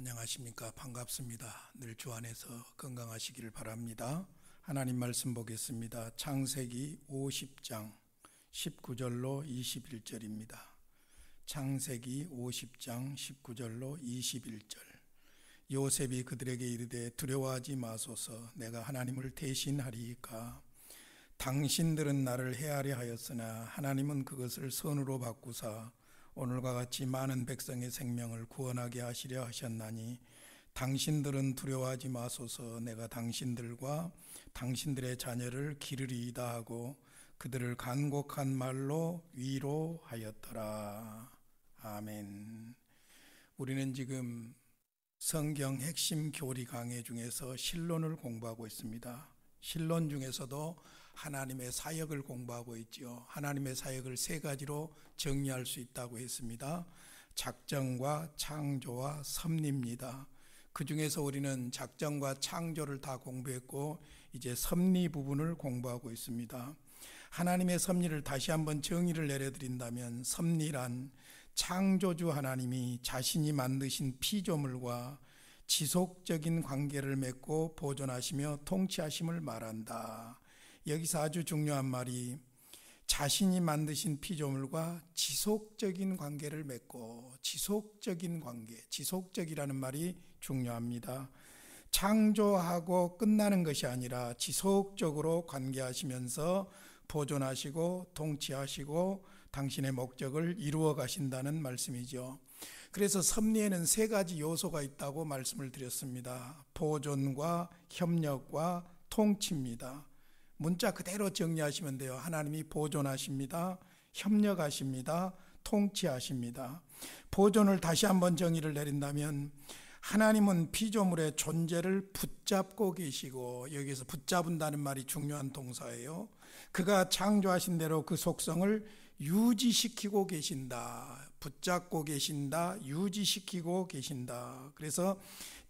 안녕하십니까. 반갑습니다. 늘 주 안에서 건강하시기를 바랍니다. 하나님 말씀 보겠습니다. 창세기 50장 19절로 21절입니다. 창세기 50장 19절로 21절. 요셉이 그들에게 이르되 두려워하지 마소서. 내가 하나님을 대신하리이까. 당신들은 나를 해하려 하였으나 하나님은 그것을 선으로 바꾸사 오늘과 같이 많은 백성의 생명을 구원하게 하시려 하셨나니 당신들은 두려워하지 마소서. 내가 당신들과 당신들의 자녀를 기르리이다 하고 그들을 간곡한 말로 위로하였더라. 아멘. 우리는 지금 성경 핵심 교리 강해 중에서 신론을 공부하고 있습니다. 신론 중에서도 하나님의 사역을 공부하고 있죠. 하나님의 사역을 세 가지로 정리할 수 있다고 했습니다. 작정과 창조와 섭리입니다. 그 중에서 우리는 작정과 창조를 다 공부했고 이제 섭리 부분을 공부하고 있습니다. 하나님의 섭리를 다시 한번 정의를 내려드린다면 섭리란 창조주 하나님이 자신이 만드신 피조물과 지속적인 관계를 맺고 보존하시며 통치하심을 말한다. 여기서 아주 중요한 말이 자신이 만드신 피조물과 지속적인 관계를 맺고, 지속적인 관계, 지속적이라는 말이 중요합니다. 창조하고 끝나는 것이 아니라 지속적으로 관계하시면서 보존하시고 통치하시고 당신의 목적을 이루어 가신다는 말씀이죠. 그래서 섭리에는 세 가지 요소가 있다고 말씀을 드렸습니다. 보존과 협력과 통치입니다. 문자 그대로 정리하시면 돼요. 하나님이 보존하십니다. 협력하십니다. 통치하십니다. 보존을 다시 한번 정의를 내린다면 하나님은 피조물의 존재를 붙잡고 계시고, 여기서 붙잡은다는 말이 중요한 동사예요. 그가 창조하신 대로 그 속성을 유지시키고 계신다. 붙잡고 계신다. 유지시키고 계신다. 그래서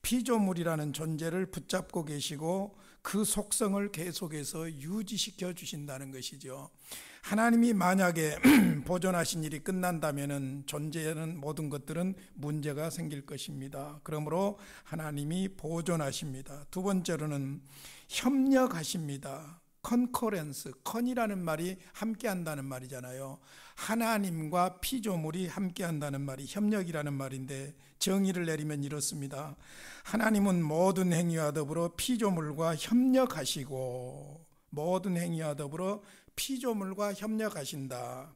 피조물이라는 존재를 붙잡고 계시고 그 속성을 계속해서 유지시켜 주신다는 것이죠. 하나님이 만약에 보존하신 일이 끝난다면 존재하는 모든 것들은 문제가 생길 것입니다. 그러므로 하나님이 보존하십니다. 두 번째로는 협력하십니다. 컨커런스, 컨이라는 말이 함께한다는 말이잖아요. 하나님과 피조물이 함께한다는 말이 협력이라는 말인데 정의를 내리면 이렇습니다. 하나님은 모든 행위와 더불어 피조물과 협력하시고, 모든 행위와 더불어 피조물과 협력하신다.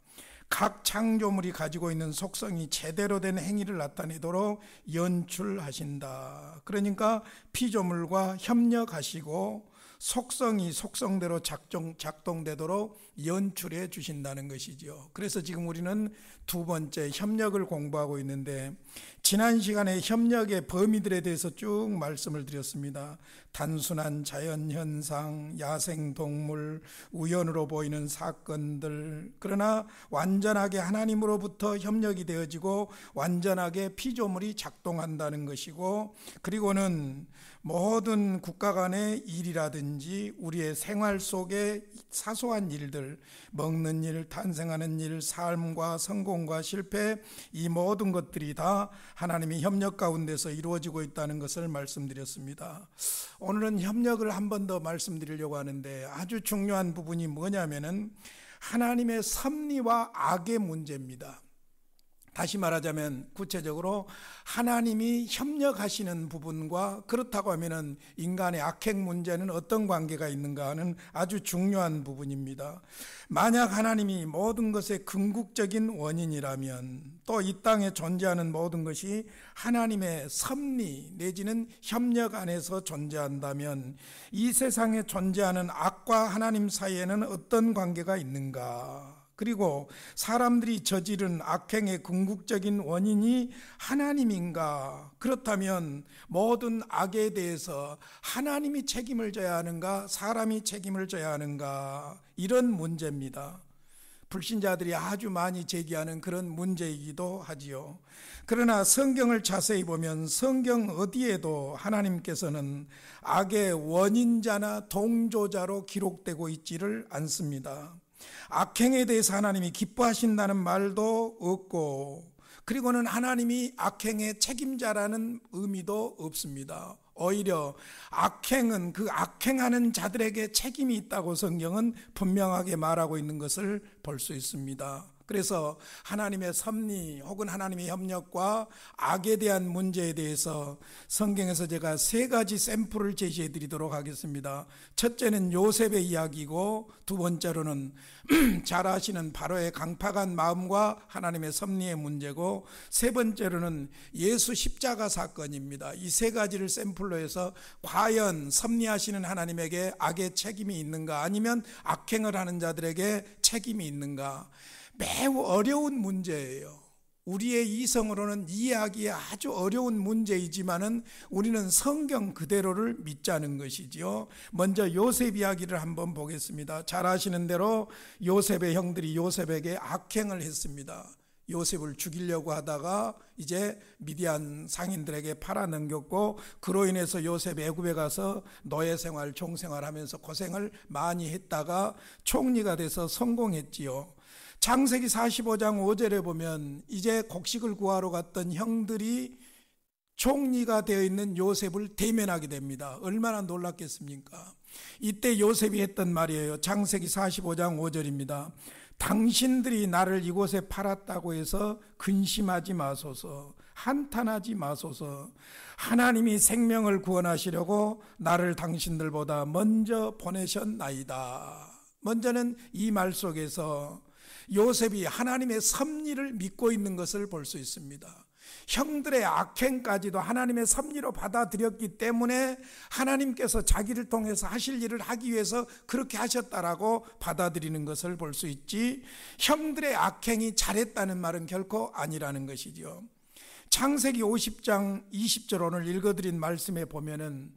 각 창조물이 가지고 있는 속성이 제대로 된 행위를 나타내도록 연출하신다. 그러니까 피조물과 협력하시고 속성이 속성대로 작동되도록 연출해 주신다는 것이죠. 그래서 지금 우리는 두 번째 협력을 공부하고 있는데, 지난 시간에 협력의 범위들에 대해서 쭉 말씀을 드렸습니다. 단순한 자연현상, 야생동물, 우연으로 보이는 사건들, 그러나 완전하게 하나님으로부터 협력이 되어지고 완전하게 피조물이 작동한다는 것이고, 그리고는 모든 국가 간의 일이라든지 우리의 생활 속의 사소한 일들, 먹는 일, 탄생하는 일, 삶과 성공과 실패, 이 모든 것들이 다 하나님의 협력 가운데서 이루어지고 있다는 것을 말씀드렸습니다. 오늘은 협력을 한 번 더 말씀드리려고 하는데, 아주 중요한 부분이 뭐냐면은 하나님의 섭리와 악의 문제입니다. 다시 말하자면 구체적으로 하나님이 협력하시는 부분과, 그렇다고 하면은 인간의 악행 문제는 어떤 관계가 있는가 하는 아주 중요한 부분입니다. 만약 하나님이 모든 것의 궁극적인 원인이라면, 또 이 땅에 존재하는 모든 것이 하나님의 섭리 내지는 협력 안에서 존재한다면 이 세상에 존재하는 악과 하나님 사이에는 어떤 관계가 있는가? 그리고 사람들이 저지른 악행의 궁극적인 원인이 하나님인가? 그렇다면 모든 악에 대해서 하나님이 책임을 져야 하는가? 사람이 책임을 져야 하는가? 이런 문제입니다. 불신자들이 아주 많이 제기하는 그런 문제이기도 하지요. 그러나 성경을 자세히 보면 성경 어디에도 하나님께서는 악의 원인자나 동조자로 기록되고 있지를 않습니다. 악행에 대해서 하나님이 기뻐하신다는 말도 없고, 그리고는 하나님이 악행의 책임자라는 의미도 없습니다. 오히려 악행은 그 악행하는 자들에게 책임이 있다고 성경은 분명하게 말하고 있는 것을 볼 수 있습니다. 그래서 하나님의 섭리 혹은 하나님의 협력과 악에 대한 문제에 대해서 성경에서 제가 세 가지 샘플을 제시해 드리도록 하겠습니다. 첫째는 요셉의 이야기고, 두 번째로는 잘 아시는 바로의 강팍한 마음과 하나님의 섭리의 문제고, 세 번째로는 예수 십자가 사건입니다. 이 세 가지를 샘플로 해서 과연 섭리하시는 하나님에게 악의 책임이 있는가, 아니면 악행을 하는 자들에게 책임이 있는가, 매우 어려운 문제예요. 우리의 이성으로는 이해하기에 아주 어려운 문제이지만은 우리는 성경 그대로를 믿자는 것이지요. 먼저 요셉 이야기를 한번 보겠습니다. 잘 아시는 대로 요셉의 형들이 요셉에게 악행을 했습니다. 요셉을 죽이려고 하다가 이제 미디안 상인들에게 팔아넘겼고, 그로 인해서 요셉이 애굽에 가서 노예 생활, 종생활 하면서 고생을 많이 했다가 총리가 돼서 성공했지요. 창세기 45장 5절에 보면 이제 곡식을 구하러 갔던 형들이 총리가 되어 있는 요셉을 대면하게 됩니다. 얼마나 놀랐겠습니까? 이때 요셉이 했던 말이에요. 창세기 45장 5절입니다. 당신들이 나를 이곳에 팔았다고 해서 근심하지 마소서, 한탄하지 마소서. 하나님이 생명을 구원하시려고 나를 당신들보다 먼저 보내셨나이다. 먼저는 이 말 속에서 요셉이 하나님의 섭리를 믿고 있는 것을 볼 수 있습니다. 형들의 악행까지도 하나님의 섭리로 받아들였기 때문에 하나님께서 자기를 통해서 하실 일을 하기 위해서 그렇게 하셨다라고 받아들이는 것을 볼 수 있지, 형들의 악행이 잘했다는 말은 결코 아니라는 것이죠. 창세기 50장 20절 오늘 읽어드린 말씀에 보면은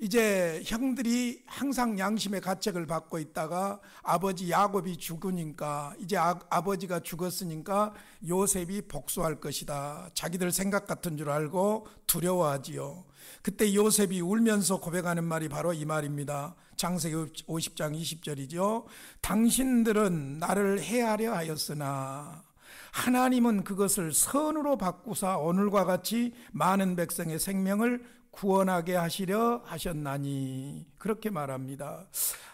이제 형들이 항상 양심의 가책을 받고 있다가 아버지 야곱이 죽으니까, 이제 아버지가 죽었으니까 요셉이 복수할 것이다, 자기들 생각 같은 줄 알고 두려워하지요. 그때 요셉이 울면서 고백하는 말이 바로 이 말입니다. 창세기 50장 20절이죠. 당신들은 나를 해하려 하였으나 하나님은 그것을 선으로 바꾸사 오늘과 같이 많은 백성의 생명을 구원하게 하시려 하셨나니, 그렇게 말합니다.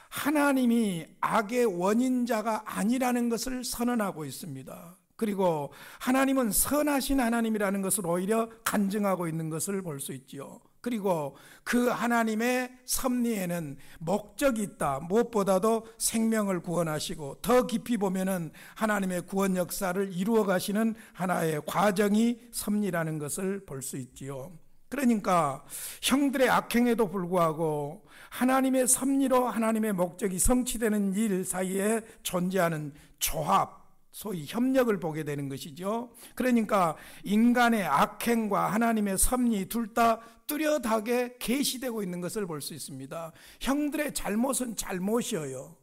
하나님이 악의 원인자가 아니라는 것을 선언하고 있습니다. 그리고 하나님은 선하신 하나님이라는 것을 오히려 간증하고 있는 것을 볼 수 있지요. 그리고 그 하나님의 섭리에는 목적이 있다. 무엇보다도 생명을 구원하시고, 더 깊이 보면은 하나님의 구원 역사를 이루어 가시는 하나의 과정이 섭리라는 것을 볼 수 있지요. 그러니까 형들의 악행에도 불구하고 하나님의 섭리로 하나님의 목적이 성취되는 일 사이에 존재하는 조합, 소위 협력을 보게 되는 것이죠. 그러니까 인간의 악행과 하나님의 섭리 둘 다 뚜렷하게 계시되고 있는 것을 볼 수 있습니다. 형들의 잘못은 잘못이어요.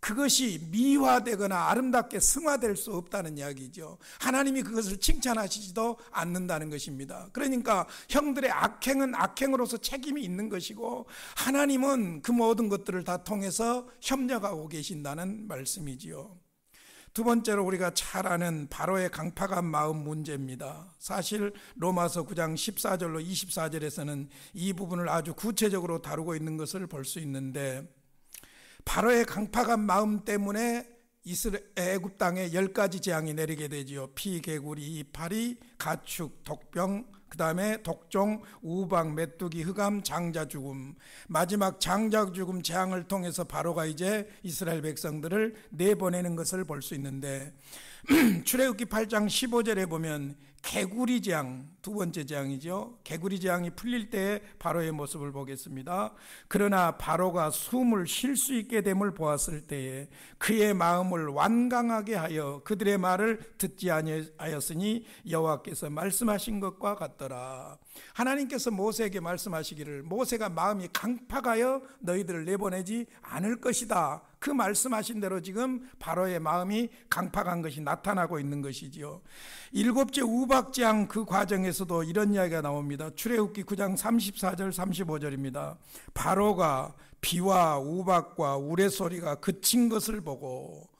그것이 미화되거나 아름답게 승화될 수 없다는 이야기죠. 하나님이 그것을 칭찬하시지도 않는다는 것입니다. 그러니까 형들의 악행은 악행으로서 책임이 있는 것이고, 하나님은 그 모든 것들을 다 통해서 협력하고 계신다는 말씀이지요. 두 번째로 우리가 잘 아는 바로의 강팍한 마음 문제입니다. 사실 로마서 9장 14절로 24절에서는 이 부분을 아주 구체적으로 다루고 있는 것을 볼 수 있는데, 바로의 강팍한 마음 때문에 애굽 땅에 10가지 재앙이 내리게 되지요. 피, 개구리, 이파리, 가축, 독병, 그 다음에 독종, 우박, 메뚜기, 흑암, 장자 죽음. 마지막 장자 죽음 재앙을 통해서 바로가 이제 이스라엘 백성들을 내보내는 것을 볼 수 있는데, 출애굽기 8장 15절에 보면 개구리 재앙, 두 번째 재앙이죠. 개구리 재앙이 풀릴 때의 바로의 모습을 보겠습니다. 그러나 바로가 숨을 쉴 수 있게 됨을 보았을 때에 그의 마음을 완강하게 하여 그들의 말을 듣지 아니하였으니 여호와께서 말씀하신 것과 같더라. 하나님께서 모세에게 말씀하시기를 모세가 마음이 강팍하여 너희들을 내보내지 않을 것이다. 그 말씀하신 대로 지금 바로의 마음이 강팍한 것이 나타나고 있는 것이지요. 일곱째 우박재앙 그 과정에서도 이런 이야기가 나옵니다. 출애굽기 9장 34절 35절입니다. 바로가 비와 우박과 우레소리가 그친 것을 보고,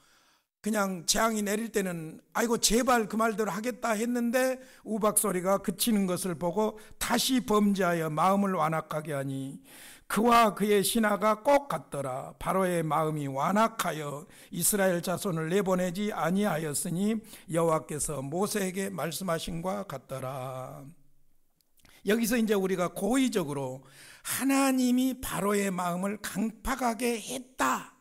그냥 재앙이 내릴 때는 아이고 제발 그 말대로 하겠다 했는데 우박 소리가 그치는 것을 보고 다시 범죄하여 마음을 완악하게 하니 그와 그의 신하가 꼭 같더라. 바로의 마음이 완악하여 이스라엘 자손을 내보내지 아니하였으니 여호와께서 모세에게 말씀하신과 같더라. 여기서 이제 우리가 고의적으로 하나님이 바로의 마음을 강팍하게 했다.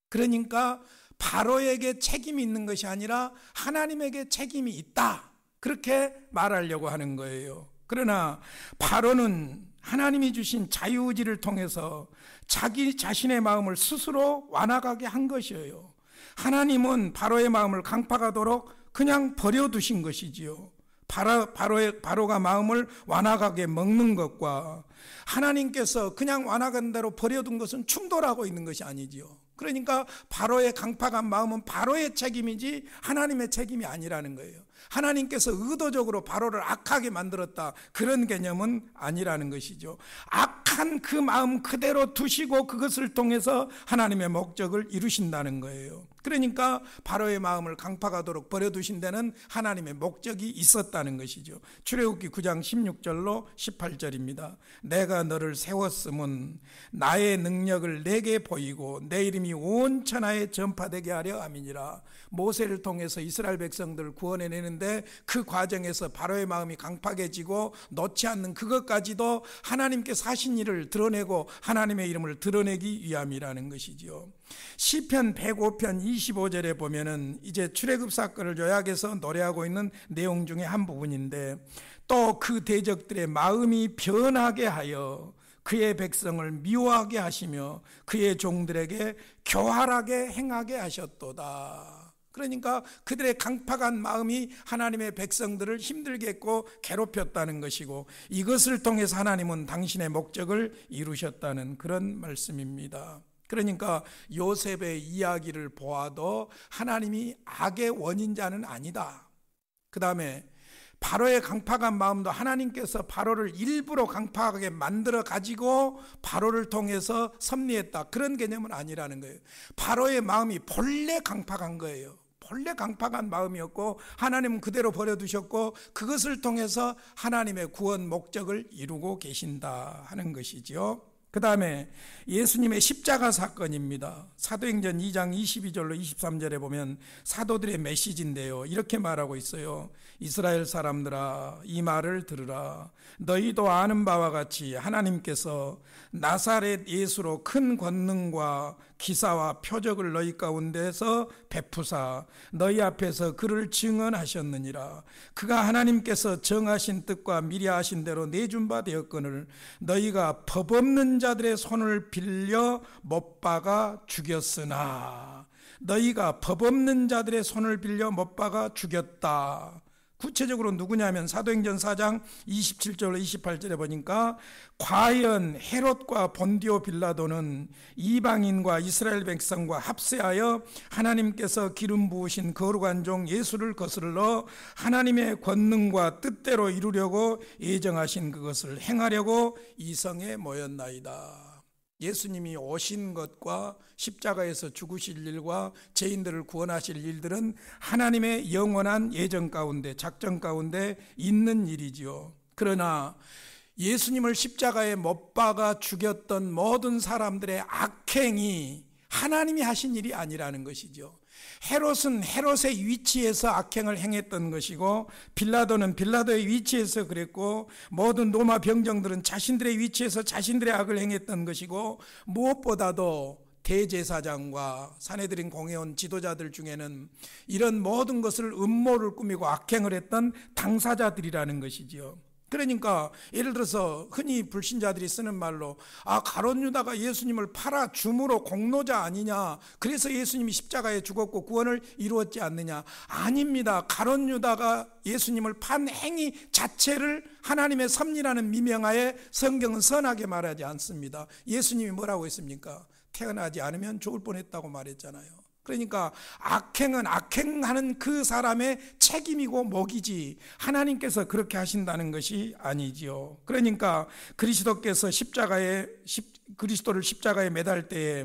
그러니까 바로에게 책임이 있는 것이 아니라 하나님에게 책임이 있다. 그렇게 말하려고 하는 거예요. 그러나 바로는 하나님이 주신 자유의지를 통해서 자기 자신의 마음을 스스로 완악하게 한 것이에요. 하나님은 바로의 마음을 강팍하도록 그냥 버려두신 것이지요. 바로가 마음을 완악하게 먹는 것과 하나님께서 그냥 완악한 대로 버려둔 것은 충돌하고 있는 것이 아니지요. 그러니까 바로의 강팍한 마음은 바로의 책임이지 하나님의 책임이 아니라는 거예요. 하나님께서 의도적으로 바로를 악하게 만들었다, 그런 개념은 아니라는 것이죠. 악한 그 마음 그대로 두시고 그것을 통해서 하나님의 목적을 이루신다는 거예요. 그러니까 바로의 마음을 강팍하도록 버려두신 데는 하나님의 목적이 있었다는 것이죠. 출애굽기 9장 16절로 18절입니다. 내가 너를 세웠음은 나의 능력을 내게 보이고 내 이름이 온 천하에 전파되게 하려 함이니라. 모세를 통해서 이스라엘 백성들을 구원해내는데 그 과정에서 바로의 마음이 강팍해지고 놓지 않는 그것까지도 하나님께서 하신 일을 드러내고 하나님의 이름을 드러내기 위함이라는 것이지요. 시편 105편 25절에 보면은 이제 출애굽 사건을 요약해서 노래하고 있는 내용 중에 한 부분인데, 또 그 대적들의 마음이 변하게 하여 그의 백성을 미워하게 하시며 그의 종들에게 교활하게 행하게 하셨도다. 그러니까 그들의 강팍한 마음이 하나님의 백성들을 힘들게 했고 괴롭혔다는 것이고, 이것을 통해서 하나님은 당신의 목적을 이루셨다는 그런 말씀입니다. 그러니까 요셉의 이야기를 보아도 하나님이 악의 원인자는 아니다. 그 다음에 바로의 강팍한 마음도 하나님께서 바로를 일부러 강팍하게 만들어 가지고 바로를 통해서 섭리했다, 그런 개념은 아니라는 거예요. 바로의 마음이 본래 강팍한 거예요. 본래 강팍한 마음이었고 하나님은 그대로 버려두셨고 그것을 통해서 하나님의 구원 목적을 이루고 계신다 하는 것이죠. 그 다음에 예수님의 십자가 사건입니다. 사도행전 2장 22절로 23절에 보면 사도들의 메시지인데요, 이렇게 말하고 있어요. 이스라엘 사람들아, 이 말을 들으라. 너희도 아는 바와 같이 하나님께서 나사렛 예수로 큰 권능과 기사와 표적을 너희 가운데서 베푸사 너희 앞에서 그를 증언하셨느니라. 그가 하나님께서 정하신 뜻과 미리 하신 대로 내준 바 되었거늘 너희가 법 없는 자들의 손을 빌려 못 박아 죽였으나, 너희가 법 없는 자들의 손을 빌려 못 박아 죽였다. 구체적으로 누구냐면 사도행전 4장 27절로 28절에 보니까 과연 헤롯과 본디오 빌라도는 이방인과 이스라엘 백성과 합세하여 하나님께서 기름 부으신 거룩한 종 예수를 거슬러 하나님의 권능과 뜻대로 이루려고 예정하신 그것을 행하려고 이 성에 모였나이다. 예수님이 오신 것과 십자가에서 죽으실 일과 죄인들을 구원하실 일들은 하나님의 영원한 예정 가운데, 작전 가운데 있는 일이지요. 그러나 예수님을 십자가에 못 박아 죽였던 모든 사람들의 악행이 하나님이 하신 일이 아니라는 것이죠. 헤롯은 헤롯의 위치에서 악행을 행했던 것이고, 빌라도는 빌라도의 위치에서 그랬고, 모든 로마 병정들은 자신들의 위치에서 자신들의 악을 행했던 것이고, 무엇보다도 대제사장과 산헤드린 공회원 지도자들 중에는 이런 모든 것을 음모를 꾸미고 악행을 했던 당사자들이라는 것이지요. 그러니까 예를 들어서 흔히 불신자들이 쓰는 말로 가룟 유다가 예수님을 팔아 줌으로 공로자 아니냐, 그래서 예수님이 십자가에 죽었고 구원을 이루었지 않느냐. 아닙니다. 가룟 유다가 예수님을 판 행위 자체를 하나님의 섭리라는 미명하에 성경은 선하게 말하지 않습니다. 예수님이 뭐라고 했습니까? 태어나지 않으면 죽을 뻔했다고 말했잖아요. 그러니까 악행은 악행하는 그 사람의 책임이고 몫이지 하나님께서 그렇게 하신다는 것이 아니지요. 그러니까 그리스도를 십자가에 매달 때에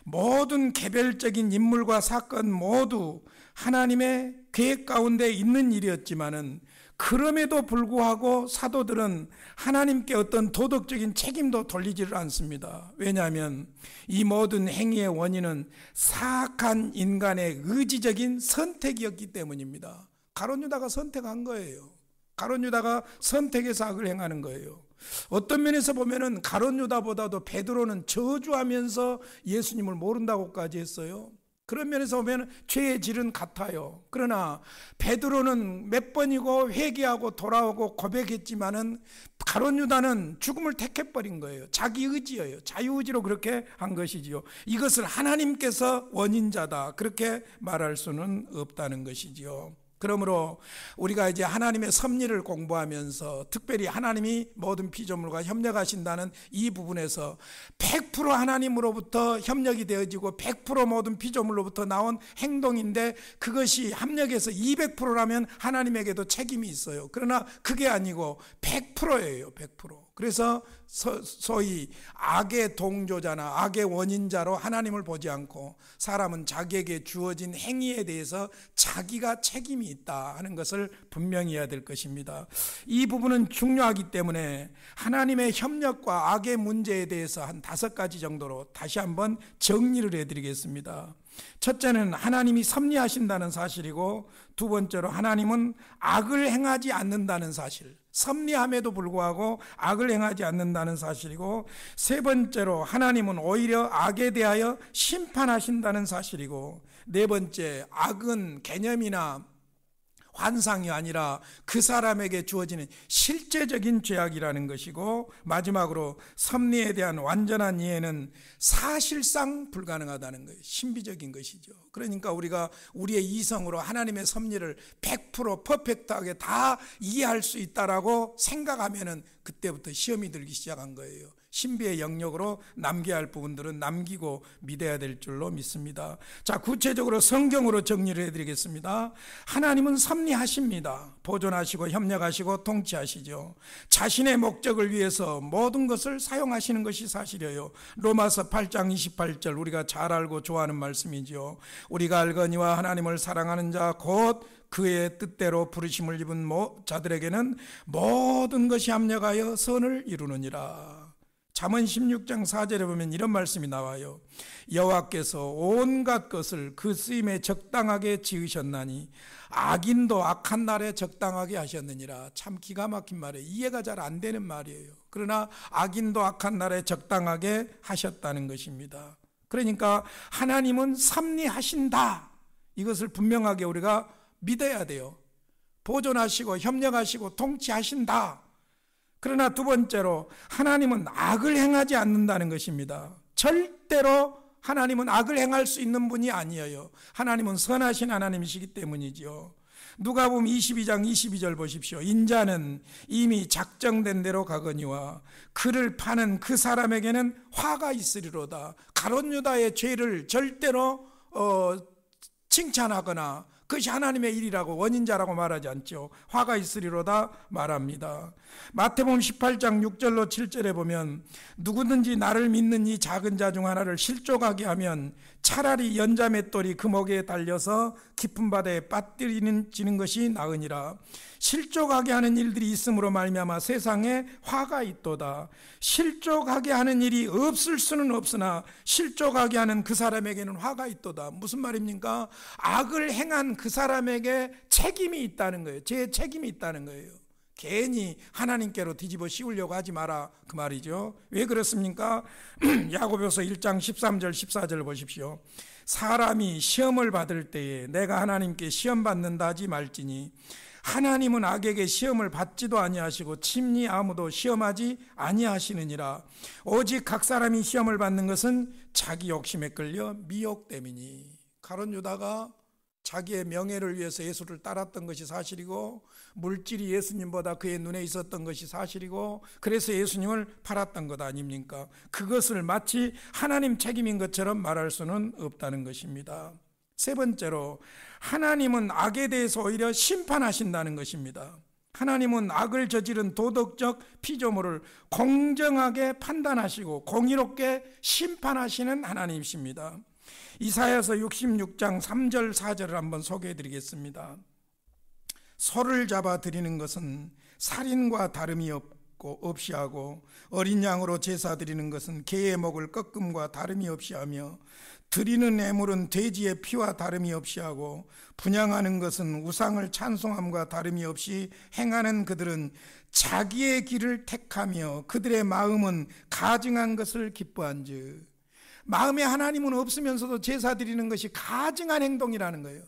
모든 개별적인 인물과 사건 모두 하나님의 계획 가운데 있는 일이었지만은 그럼에도 불구하고 사도들은 하나님께 어떤 도덕적인 책임도 돌리지를 않습니다. 왜냐하면 이 모든 행위의 원인은 사악한 인간의 의지적인 선택이었기 때문입니다. 가룟 유다가 선택한 거예요. 가룟 유다가 선택해서 악을 행하는 거예요. 어떤 면에서 보면은 가룟 유다보다도 베드로는 저주하면서 예수님을 모른다고까지 했어요. 그런 면에서 보면 죄의 질은 같아요. 그러나 베드로는 몇 번이고 회개하고 돌아오고 고백했지만은 가룟 유다는 죽음을 택해버린 거예요. 자기 의지예요. 자유의지로 그렇게 한 것이지요. 이것을 하나님께서 원인자다 그렇게 말할 수는 없다는 것이지요. 그러므로 우리가 이제 하나님의 섭리를 공부하면서 특별히 하나님이 모든 피조물과 협력하신다는 이 부분에서 100% 하나님으로부터 협력이 되어지고 100% 모든 피조물로부터 나온 행동인데 그것이 합력해서 200%라면 하나님에게도 책임이 있어요. 그러나 그게 아니고 100%예요. 100%. 그래서 소위 악의 동조자나 악의 원인자로 하나님을 보지 않고 사람은 자기에게 주어진 행위에 대해서 자기가 책임이 있다 하는 것을 분명히 해야 될 것입니다. 이 부분은 중요하기 때문에 하나님의 협력과 악의 문제에 대해서 한 5가지 정도로 다시 한번 정리를 해드리겠습니다. 첫째는 하나님이 섭리하신다는 사실이고, 두 번째로 하나님은 악을 행하지 않는다는 사실, 섭리함에도 불구하고 악을 행하지 않는다는 사실이고, 세 번째로 하나님은 오히려 악에 대하여 심판하신다는 사실이고, 네 번째, 악은 개념이나 환상이 아니라 그 사람에게 주어지는 실제적인 죄악이라는 것이고, 마지막으로 섭리에 대한 완전한 이해는 사실상 불가능하다는 거예요. 신비적인 것이죠. 그러니까 우리가 우리의 이성으로 하나님의 섭리를 100% 퍼펙트하게 다 이해할 수 있다라고 생각하면은 그때부터 시험이 들기 시작한 거예요. 신비의 영역으로 남겨야 할 부분들은 남기고 믿어야 될 줄로 믿습니다. 자, 구체적으로 성경으로 정리를 해드리겠습니다. 하나님은 섭리하십니다. 보존하시고 협력하시고 통치하시죠. 자신의 목적을 위해서 모든 것을 사용하시는 것이 사실이에요. 로마서 8장 28절 우리가 잘 알고 좋아하는 말씀이죠. 우리가 알거니와 하나님을 사랑하는 자 곧 그의 뜻대로 부르심을 입은 자들에게는 모든 것이 합력하여 선을 이루느니라. 잠언 16장 4절에 보면 이런 말씀이 나와요. 여호와께서 온갖 것을 그 쓰임에 적당하게 지으셨나니 악인도 악한 날에 적당하게 하셨느니라. 참 기가 막힌 말이에요. 이해가 잘 안 되는 말이에요. 그러나 악인도 악한 날에 적당하게 하셨다는 것입니다. 그러니까 하나님은 섭리하신다. 이것을 분명하게 우리가 믿어야 돼요. 보존하시고 협력하시고 통치하신다. 그러나 두 번째로 하나님은 악을 행하지 않는다는 것입니다. 절대로 하나님은 악을 행할 수 있는 분이 아니에요. 하나님은 선하신 하나님이시기 때문이죠. 누가복음 22장 22절 보십시오. 인자는 이미 작정된 대로 가거니와 그를 파는 그 사람에게는 화가 있으리로다. 가룟 유다의 죄를 절대로 칭찬하거나 그것이 하나님의 일이라고 원인자라고 말하지 않죠. 화가 있으리로다 말합니다. 마태복음 18장 6절로 7절에 보면 누구든지 나를 믿는 이 작은 자 중 하나를 실족하게 하면 차라리 연자맷돌이 그 목에 달려서 깊은 바다에 빠뜨리는 것이 나으니라. 실족하게 하는 일들이 있음으로 말미암아 세상에 화가 있도다. 실족하게 하는 일이 없을 수는 없으나 실족하게 하는 그 사람에게는 화가 있도다. 무슨 말입니까? 악을 행한 그 사람에게 책임이 있다는 거예요. 제 책임이 있다는 거예요. 괜히 하나님께로 뒤집어 씌우려고 하지 마라 그 말이죠. 왜 그렇습니까? 야고보서 1장 13절 14절 보십시오. 사람이 시험을 받을 때에 내가 하나님께 시험 받는다 하지 말지니 하나님은 악에게 시험을 받지도 아니하시고 친히 아무도 시험하지 아니하시느니라. 오직 각 사람이 시험을 받는 것은 자기 욕심에 끌려 미혹됨이니. 가룟 유다가 자기의 명예를 위해서 예수를 따랐던 것이 사실이고 물질이 예수님보다 그의 눈에 있었던 것이 사실이고 그래서 예수님을 팔았던 것 아닙니까? 그것을 마치 하나님 책임인 것처럼 말할 수는 없다는 것입니다. 세 번째로 하나님은 악에 대해서 오히려 심판하신다는 것입니다. 하나님은 악을 저지른 도덕적 피조물을 공정하게 판단하시고 공의롭게 심판하시는 하나님이십니다. 이사야서 66장 3절 4절을 한번 소개해 드리겠습니다. 소를 잡아 드리는 것은 살인과 다름이 없이 하고 어린 양으로 제사 드리는 것은 개의 목을 꺾음과 다름이 없이 하며 드리는 애물은 돼지의 피와 다름이 없이 하고 분향하는 것은 우상을 찬송함과 다름이 없이 행하는 그들은 자기의 길을 택하며 그들의 마음은 가증한 것을 기뻐한즉. 마음에 하나님은 없으면서도 제사 드리는 것이 가증한 행동이라는 거예요.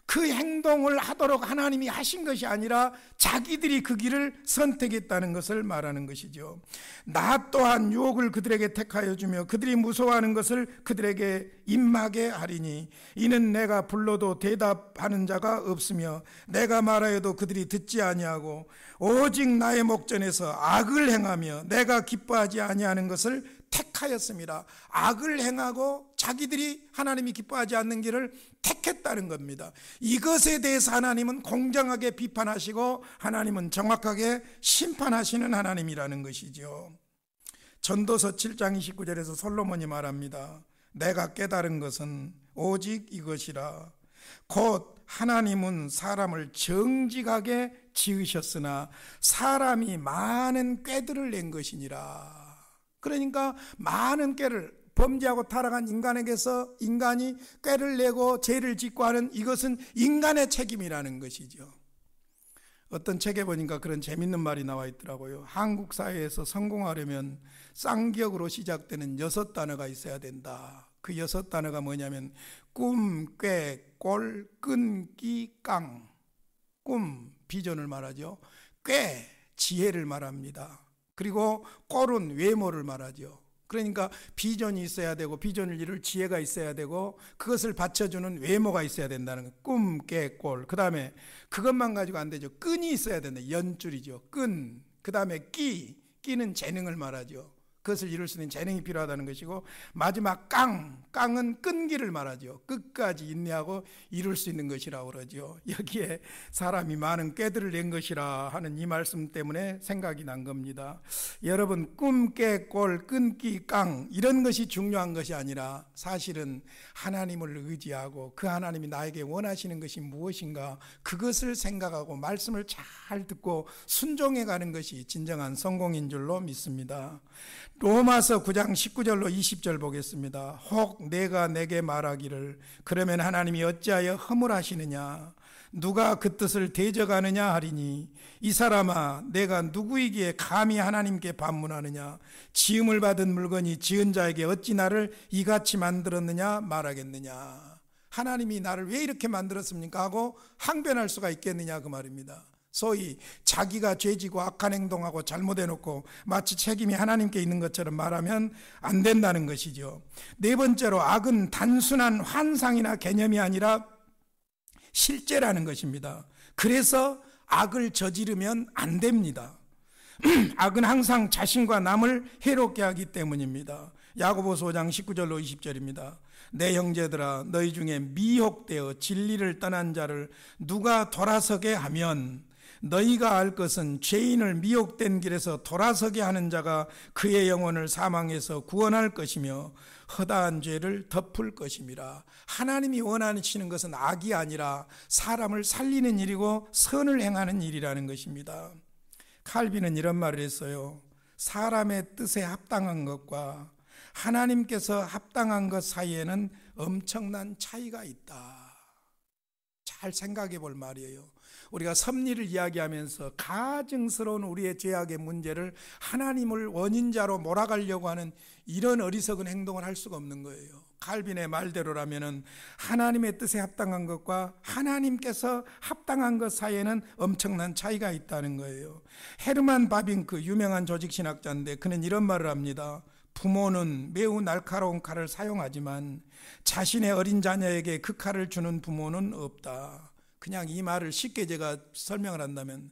그 행동을 하도록 하나님이 하신 것이 아니라 자기들이 그 길을 선택했다는 것을 말하는 것이죠. 나 또한 유혹을 그들에게 택하여 주며 그들이 무서워하는 것을 그들에게 임하게 하리니 이는 내가 불러도 대답하는 자가 없으며 내가 말하여도 그들이 듣지 아니하고 오직 나의 목전에서 악을 행하며 내가 기뻐하지 아니하는 것을 택하였습니다. 악을 행하고 자기들이 하나님이 기뻐하지 않는 길을 택했다는 겁니다. 이것에 대해서 하나님은 공정하게 비판하시고 하나님은 정확하게 심판하시는 하나님이라는 것이죠. 전도서 7장 29절에서 솔로몬이 말합니다. 내가 깨달은 것은 오직 이것이라. 곧 하나님은 사람을 정직하게 지으셨으나 사람이 많은 꾀들을 낸 것이니라. 그러니까 많은 꾀를, 범죄하고 타락한 인간에게서 인간이 꾀를 내고 죄를 짓고 하는 이것은 인간의 책임이라는 것이죠. 어떤 책에 보니까 그런 재밌는 말이 나와 있더라고요. 한국 사회에서 성공하려면 쌍기역으로 시작되는 6단어가 있어야 된다. 그 6단어가 뭐냐면 꿈, 꾀, 꼴, 끈, 끼, 깡. 꿈, 비전을 말하죠. 꾀, 지혜를 말합니다. 그리고 꼴은 외모를 말하죠. 그러니까 비전이 있어야 되고 비전을 이룰 지혜가 있어야 되고 그것을 받쳐주는 외모가 있어야 된다는 거예요. 꿈, 깨, 꼴. 그 다음에 그것만 가지고 안 되죠. 끈이 있어야 된다. 연줄이죠. 끈. 그 다음에 끼. 끼는 재능을 말하죠. 그것을 이룰 수 있는 재능이 필요하다는 것이고 마지막 깡. 깡은 끈기를 말하죠. 끝까지 인내하고 이룰 수 있는 것이라고 그러죠. 여기에 사람이 많은 꾀들을 낸 것이라 하는 이 말씀 때문에 생각이 난 겁니다. 여러분, 꿈, 깨, 꼴, 끈기, 깡 이런 것이 중요한 것이 아니라 사실은 하나님을 의지하고 그 하나님이 나에게 원하시는 것이 무엇인가 그것을 생각하고 말씀을 잘 듣고 순종해 가는 것이 진정한 성공인 줄로 믿습니다. 로마서 9장 19절로 20절 보겠습니다. 혹 내가 내게 말하기를 그러면 하나님이 어찌하여 허물하시느냐 누가 그 뜻을 대적하느냐 하리니 이 사람아 내가 누구이기에 감히 하나님께 반문하느냐 지음을 받은 물건이 지은 자에게 어찌 나를 이같이 만들었느냐 말하겠느냐. 하나님이 나를 왜 이렇게 만들었습니까 하고 항변할 수가 있겠느냐 그 말입니다. 소위 자기가 죄지고 악한 행동하고 잘못해놓고 마치 책임이 하나님께 있는 것처럼 말하면 안 된다는 것이죠. 네 번째로 악은 단순한 환상이나 개념이 아니라 실제라는 것입니다. 그래서 악을 저지르면 안 됩니다. 악은 항상 자신과 남을 해롭게 하기 때문입니다. 야고보서 5장 19절로 20절입니다. 내 형제들아 너희 중에 미혹되어 진리를 떠난 자를 누가 돌아서게 하면 너희가 알 것은 죄인을 미혹된 길에서 돌아서게 하는 자가 그의 영혼을 사망에서 구원할 것이며 허다한 죄를 덮을 것임이라. 하나님이 원하시는 것은 악이 아니라 사람을 살리는 일이고 선을 행하는 일이라는 것입니다. 칼빈은 이런 말을 했어요. 사람의 뜻에 합당한 것과 하나님께서 합당한 것 사이에는 엄청난 차이가 있다. 잘 생각해 볼 말이에요. 우리가 섭리를 이야기하면서 가증스러운 우리의 죄악의 문제를 하나님을 원인자로 몰아가려고 하는 이런 어리석은 행동을 할 수가 없는 거예요. 칼빈의 말대로라면 하나님의 뜻에 합당한 것과 하나님께서 합당한 것 사이에는 엄청난 차이가 있다는 거예요. 헤르만 바빙크 유명한 조직신학자인데 그는 이런 말을 합니다. 부모는 매우 날카로운 칼을 사용하지만 자신의 어린 자녀에게 그 칼을 주는 부모는 없다. 그냥 이 말을 쉽게 제가 설명을 한다면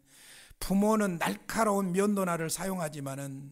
부모는 날카로운 면도날을 사용하지만은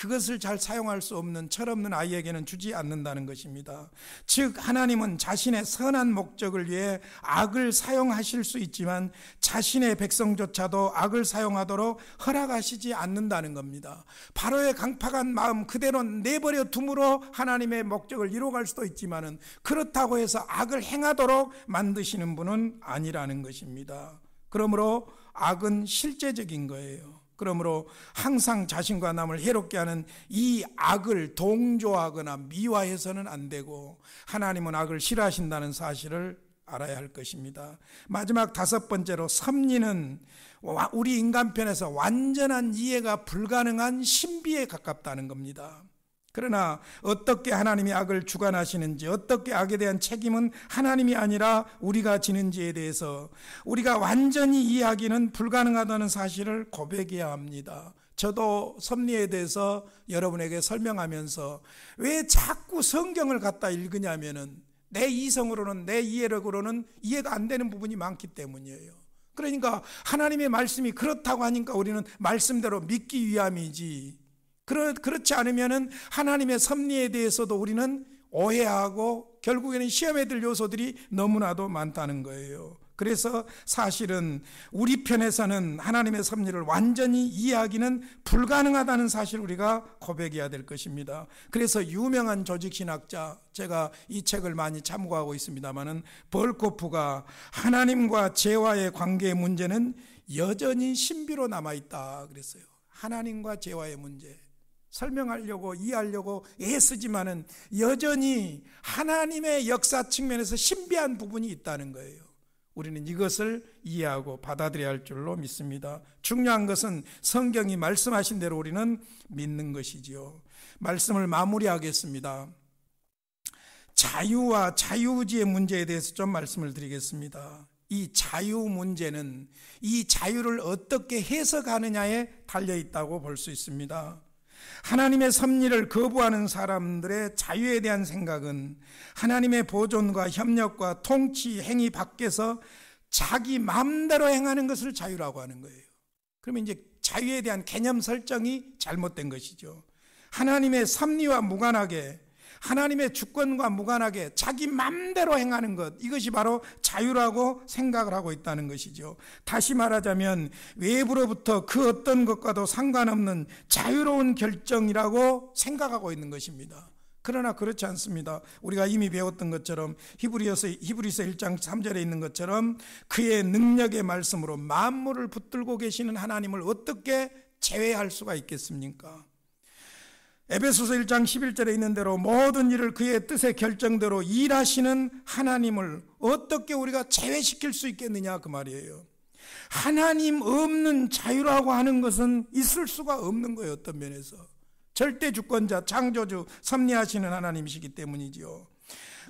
그것을 잘 사용할 수 없는 철없는 아이에게는 주지 않는다는 것입니다. 즉 하나님은 자신의 선한 목적을 위해 악을 사용하실 수 있지만 자신의 백성조차도 악을 사용하도록 허락하시지 않는다는 겁니다. 바로의 강팍한 마음 그대로 내버려 둠으로 하나님의 목적을 이루어갈 수도 있지만은 그렇다고 해서 악을 행하도록 만드시는 분은 아니라는 것입니다. 그러므로 악은 실제적인 거예요. 그러므로 항상 자신과 남을 해롭게 하는 이 악을 동조하거나 미화해서는 안 되고 하나님은 악을 싫어하신다는 사실을 알아야 할 것입니다. 마지막 다섯 번째로 섭리는 우리 인간편에서 완전한 이해가 불가능한 신비에 가깝다는 겁니다. 그러나 어떻게 하나님이 악을 주관하시는지, 어떻게 악에 대한 책임은 하나님이 아니라 우리가 지는지에 대해서 우리가 완전히 이해하기는 불가능하다는 사실을 고백해야 합니다. 저도 섭리에 대해서 여러분에게 설명하면서 왜 자꾸 성경을 갖다 읽으냐면은 내 이성으로는, 내 이해력으로는 이해가 안 되는 부분이 많기 때문이에요. 그러니까 하나님의 말씀이 그렇다고 하니까 우리는 말씀대로 믿기 위함이지, 그렇지 않으면은 하나님의 섭리에 대해서도 우리는 오해하고 결국에는 시험에 들 요소들이 너무나도 많다는 거예요. 그래서 사실은 우리 편에서는 하나님의 섭리를 완전히 이해하기는 불가능하다는 사실을 우리가 고백해야 될 것입니다. 그래서 유명한 조직신학자, 제가 이 책을 많이 참고하고 있습니다마는 벌코프가 하나님과 죄와의 관계의 문제는 여전히 신비로 남아있다 그랬어요. 하나님과 죄와의 문제 설명하려고 이해하려고 애쓰지만은 여전히 하나님의 역사 측면에서 신비한 부분이 있다는 거예요. 우리는 이것을 이해하고 받아들여야 할 줄로 믿습니다. 중요한 것은 성경이 말씀하신 대로 우리는 믿는 것이지요. 말씀을 마무리하겠습니다. 자유와 자유의지의 문제에 대해서 좀 말씀을 드리겠습니다. 이 자유 문제는 이 자유를 어떻게 해석하느냐에 달려있다고 볼 수 있습니다. 하나님의 섭리를 거부하는 사람들의 자유에 대한 생각은 하나님의 보존과 협력과 통치, 행위 밖에서 자기 마음대로 행하는 것을 자유라고 하는 거예요. 그러면 이제 자유에 대한 개념 설정이 잘못된 것이죠. 하나님의 섭리와 무관하게, 하나님의 주권과 무관하게 자기 맘대로 행하는 것, 이것이 바로 자유라고 생각을 하고 있다는 것이죠. 다시 말하자면 외부로부터 그 어떤 것과도 상관없는 자유로운 결정이라고 생각하고 있는 것입니다. 그러나 그렇지 않습니다. 우리가 이미 배웠던 것처럼 히브리서 1장 3절에 있는 것처럼 그의 능력의 말씀으로 만물을 붙들고 계시는 하나님을 어떻게 제외할 수가 있겠습니까? 에베소서 1장 11절에 있는 대로 모든 일을 그의 뜻의 결정대로 일하시는 하나님을 어떻게 우리가 제외시킬 수 있겠느냐 그 말이에요. 하나님 없는 자유라고 하는 것은 있을 수가 없는 거예요. 어떤 면에서 절대 주권자, 창조주, 섭리하시는 하나님이시기 때문이죠.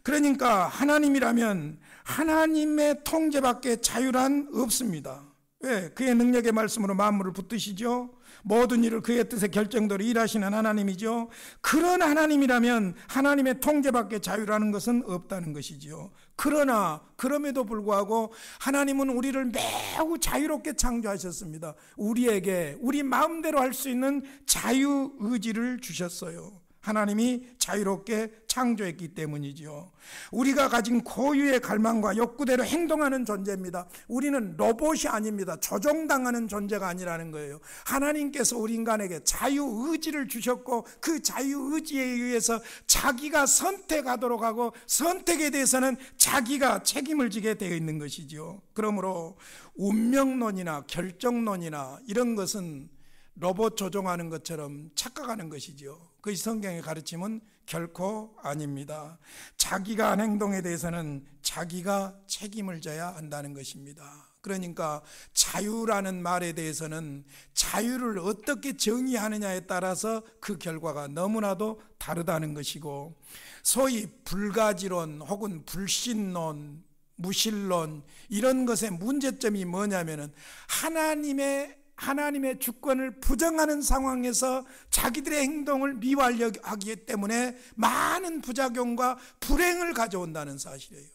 그러니까 하나님이라면 하나님의 통제밖에 자유란 없습니다. 왜? 그의 능력의 말씀으로 만물을 붙드시죠. 모든 일을 그의 뜻의 결정대로 일하시는 하나님이죠. 그런 하나님이라면 하나님의 통제밖에 자유라는 것은 없다는 것이죠. 그러나 그럼에도 불구하고 하나님은 우리를 매우 자유롭게 창조하셨습니다. 우리에게 우리 마음대로 할 수 있는 자유의지를 주셨어요. 하나님이 자유롭게 창조했기 때문이죠. 우리가 가진 고유의 갈망과 욕구대로 행동하는 존재입니다. 우리는 로봇이 아닙니다. 조종당하는 존재가 아니라는 거예요. 하나님께서 우리 인간에게 자유의지를 주셨고 그 자유의지에 의해서 자기가 선택하도록 하고 선택에 대해서는 자기가 책임을 지게 되어 있는 것이죠. 그러므로 운명론이나 결정론이나 이런 것은 로봇 조종하는 것처럼 착각하는 것이죠. 그것이 성경의 가르침은 결코 아닙니다. 자기가 한 행동에 대해서는 자기가 책임을 져야 한다는 것입니다. 그러니까 자유라는 말에 대해서는 자유를 어떻게 정의하느냐에 따라서 그 결과가 너무나도 다르다는 것이고, 소위 불가지론 혹은 불신론, 무신론 이런 것의 문제점이 뭐냐면은 하나님의 주권을 부정하는 상황에서 자기들의 행동을 미화하려고 하기 때문에 많은 부작용과 불행을 가져온다는 사실이에요.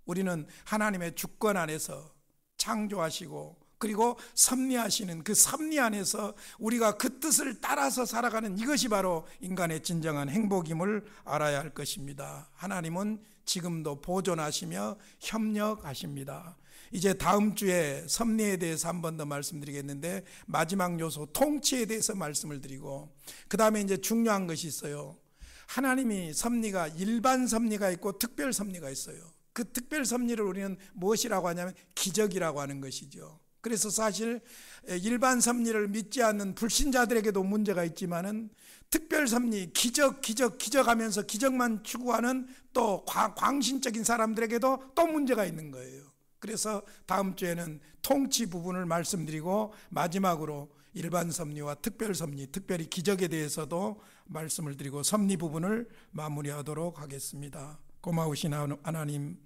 우리는 하나님의 주권 안에서 창조하시고 그리고 섭리하시는 그 섭리 안에서 우리가 그 뜻을 따라서 살아가는 이것이 바로 인간의 진정한 행복임을 알아야 할 것입니다. 하나님은 지금도 보존하시며 협력하십니다. 이제 다음 주에 섭리에 대해서 한 번 더 말씀드리겠는데, 마지막 요소 통치에 대해서 말씀을 드리고, 그 다음에 이제 중요한 것이 있어요. 하나님이 섭리가 일반 섭리가 있고 특별 섭리가 있어요. 그 특별 섭리를 우리는 무엇이라고 하냐면 기적이라고 하는 것이죠. 그래서 사실 일반 섭리를 믿지 않는 불신자들에게도 문제가 있지만은 특별 섭리, 기적하면서 기적만 추구하는 또 광신적인 사람들에게도 또 문제가 있는 거예요. 그래서 다음 주에는 통치 부분을 말씀드리고, 마지막으로 일반 섭리와 특별 섭리, 특별히 기적에 대해서도 말씀을 드리고 섭리 부분을 마무리하도록 하겠습니다. 고마우신 하나님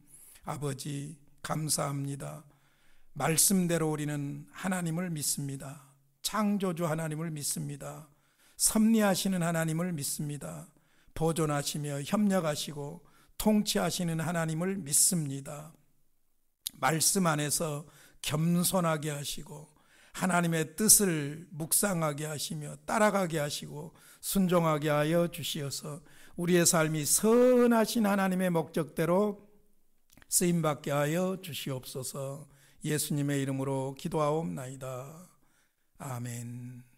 아버지, 감사합니다. 말씀대로 우리는 하나님을 믿습니다. 창조주 하나님을 믿습니다. 섭리하시는 하나님을 믿습니다. 보존하시며 협력하시고 통치하시는 하나님을 믿습니다. 말씀 안에서 겸손하게 하시고 하나님의 뜻을 묵상하게 하시며 따라가게 하시고 순종하게 하여 주시어서 우리의 삶이 선하신 하나님의 목적대로 쓰임받게 하여 주시옵소서. 예수님의 이름으로 기도하옵나이다. 아멘.